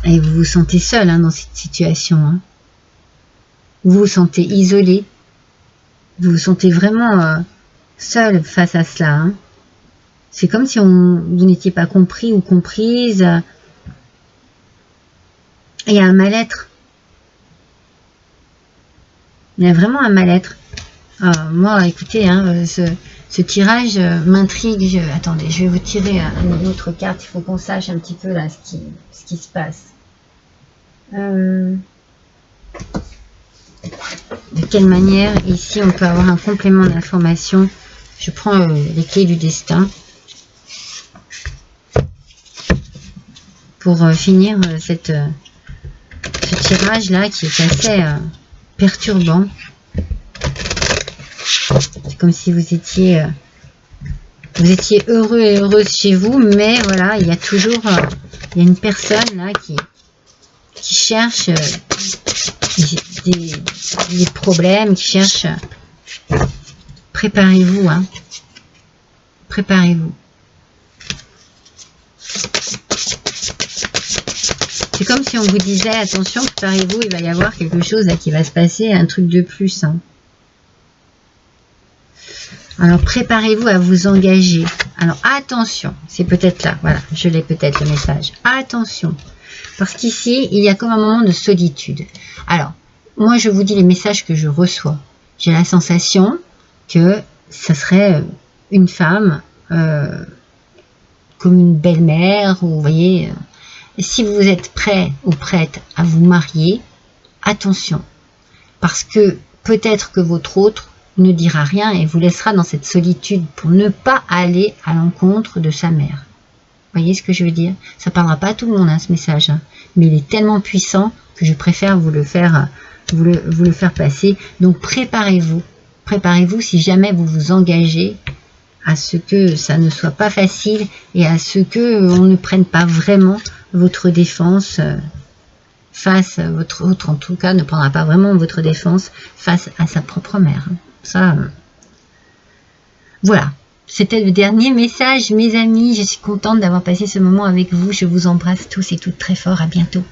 et vous vous sentez seul hein, dans cette situation. Hein. Vous vous sentez isolé. Vous vous sentez vraiment seul face à cela. Hein. C'est comme si vous n'étiez pas compris ou comprise. Il y a un mal-être. Il y a vraiment un mal-être. Moi, écoutez, hein, ce tirage m'intrigue. Attendez, je vais vous tirer une autre carte. Il faut qu'on sache un petit peu là ce qui se passe. De quelle manière, ici, on peut avoir un complément d'information. Je prends les clés du destin. Pour finir ce tirage là qui est assez perturbant. C'est comme si vous étiez heureux et heureuse chez vous, mais voilà, il y a toujours il y a une personne là qui cherche des problèmes, qui cherche. Préparez-vous, hein. Préparez-vous. C'est comme si on vous disait, attention, préparez-vous, il va y avoir quelque chose là qui va se passer, un truc de plus. Hein. Alors, préparez-vous à vous engager. Alors, attention, c'est peut-être là, voilà, je l'ai peut-être le message. Attention, parce qu'ici, il y a comme un moment de solitude. Alors, moi, je vous dis les messages que je reçois. J'ai la sensation que ça serait une femme comme une belle-mère, ou vous voyez, si vous êtes prêt ou prête à vous marier, attention, parce que peut-être que votre autre ne dira rien et vous laissera dans cette solitude pour ne pas aller à l'encontre de sa mère. Vous voyez ce que je veux dire? Ça ne parlera pas à tout le monde, hein, ce message, hein, mais il est tellement puissant que je préfère vous le faire passer. Donc préparez-vous. Préparez-vous si jamais vous vous engagez à ce que ça ne soit pas facile et à ce que on ne prenne pas vraiment votre défense face à votre autre, en tout cas ne prendra pas vraiment votre défense face à sa propre mère. Ça, voilà. C'était le dernier message, mes amis. Je suis contente d'avoir passé ce moment avec vous. Je vous embrasse tous et toutes très fort. À bientôt.